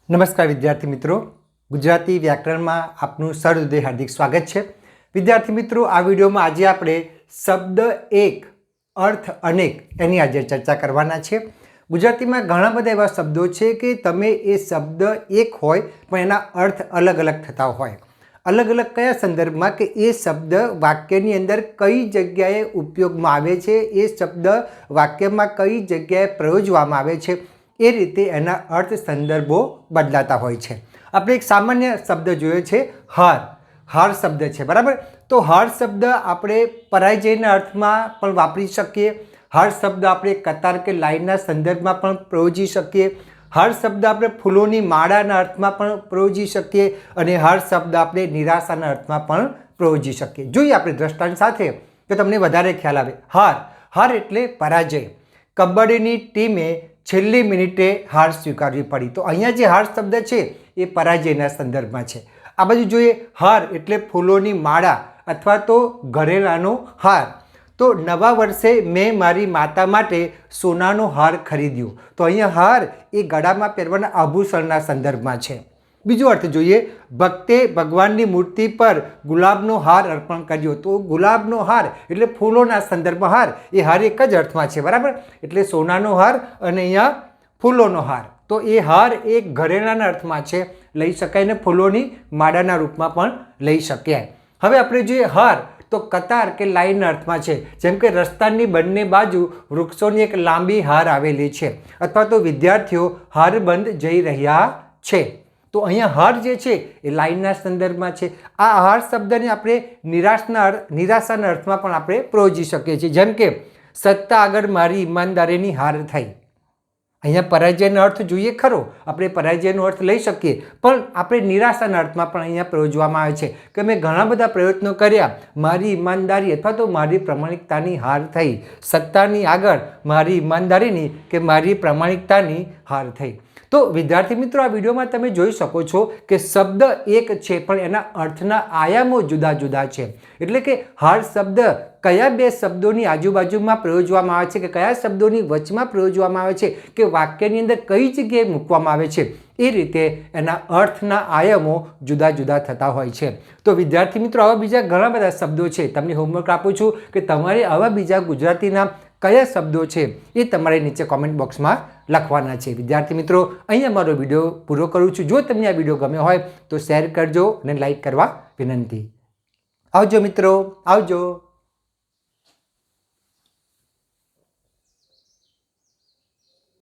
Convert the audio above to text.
નમસ્કાર વિદ્યાર્થી મિત્રો, ગુજરાતી વ્યાકરણમાં આપનું સહૃદય હાર્દિક સ્વાગત છે। વિદ્યાર્થી મિત્રો, આ વિડીયોમાં આજે આપણે શબ્દ એક અર્થ અનેક એની આજે ચર્ચા કરવાના છે। ગુજરાતીમાં ઘણા બધા એવા શબ્દો છે કે તમે એ શબ્દ એક હોય પણ એના અર્થ અલગ અલગ થતા હોય। અલગ અલગ કયા સંદર્ભમાં કે એ શબ્દ વાક્યની અંદર કઈ જગ્યાએ ઉપયોગમાં આવે છે, એ શબ્દ વાક્યમાં કઈ જગ્યાએ પ્રયોજવામાં આવે છે, એ રીતે એના અર્થ સંદર્ભો બદલાતા હોય છે। આપણે એક સામાન્ય શબ્દ જોયો છે હાર। હાર શબ્દ છે, બરાબર। તો હાર શબ્દ આપણે પરાજયના અર્થમાં પણ વાપરી શકીએ। હાર શબ્દ આપણે કતાર કે લાઈનના સંદર્ભમાં પણ પ્રયોજી શકીએ। હાર શબ્દ આપણે ફૂલોની માળાના અર્થમાં પણ પ્રયોજી શકીએ અને હાર શબ્દ આપણે નિરાશાના અર્થમાં પણ પ્રયોજી શકીએ। જોઈએ આપણે દ્રષ્ટાંત સાથે તો તમને વધારે ખ્યાલ આવે। હાર, હાર એટલે પરાજય। કબડ્ડીની ટીમે છેલ્લી મિનિટે હાર સ્વીકારવી પડી, તો અહીંયા જે હાર શબ્દ છે એ પરાજયના સંદર્ભમાં છે। આ બાજુ જોઈએ હાર એટલે ફૂલોની માળા અથવા તો ઘરેણાંનો હાર। તો નવા વર્ષે મેં મારી માતા માટે સોનાનો હાર ખરીદ્યો, તો અહીંયા હાર એ ગળામાં પહેરવાના આભૂષણના સંદર્ભમાં છે। બીજો અર્થ જોઈએ, ભક્તે ભગવાનની મૂર્તિ પર ગુલાબનો હાર અર્પણ કર્યો, તો ગુલાબનો હાર એટલે ફૂલોના સંદર્ભમાં હાર, એ હાર એક જ અર્થમાં છે, બરાબર। એટલે સોનાનો હાર અને અહીંયા ફૂલોનો હાર, તો એ હાર એક ઘરેણાના અર્થમાં છે, લઈ શકાય ને ફૂલોની માળાના રૂપમાં પણ લઈ શકાય। હવે આપણે જોઈએ હાર તો કતાર કે લાઈનના અર્થમાં છે, જેમ કે રસ્તાની બંને બાજુ વૃક્ષોની એક લાંબી હાર આવેલી છે અથવા તો વિદ્યાર્થીઓ હારબંધ જઈ રહ્યા છે, તો અહીંયા હાર જે છે એ લાઈનના સંદર્ભમાં છે। આ હાર શબ્દને આપણે નિરાશાના અર્થમાં પણ આપણે પ્રયોજી શકીએ છીએ, જેમ કે સત્તા આગળ મારી ઈમાનદારીની હાર થઈ। અહીંયા પરાજયનો અર્થ જોઈએ ખરો, આપણે પરાજયનો અર્થ લઈ શકીએ પણ આપણે નિરાશાના અર્થમાં પણ અહીંયા પ્રયોજવામાં આવે છે કે મેં ઘણા બધા પ્રયત્નો કર્યા, મારી ઈમાનદારી અથવા તો મારી પ્રમાણિકતાની હાર થઈ। સત્તાની આગળ મારી ઈમાનદારીની કે મારી પ્રમાણિકતાની હાર થઈ। તો વિદ્યાર્થી મિત્રો, આ વિડીયોમાં તમે જોઈ શકો છો કે શબ્દ એક છે પણ એના અર્થના આયામો જુદા જુદા છે। એટલે કે હાર શબ્દ કયા બે શબ્દોની આજુબાજુમાં પ્રયોજવામાં આવે છે કે કયા શબ્દોની વચમાં પ્રયોજવામાં આવે છે કે વાક્યની અંદર કઈ જગ્યાએ મૂકવામાં આવે છે, એ રીતે એના અર્થના આયામો જુદા જુદા થતા હોય છે। તો વિદ્યાર્થી મિત્રો, આવા બીજા ઘણા બધા શબ્દો છે, તમને હોમવર્ક આપું છું કે તમારે આવા બીજા ગુજરાતીના કયા શબ્દો છે એ તમારે નીચે કોમેન્ટ બોક્સમાં લખવાના છે। વિદ્યાર્થી મિત્રો, અહીંયા મારો વિડીયો પૂરો કરું છું। જો તમને આ વિડીયો ગમ્યો હોય તો શેર કરજો અને લાઈક કરવા વિનંતી। આવજો મિત્રો, આવજો।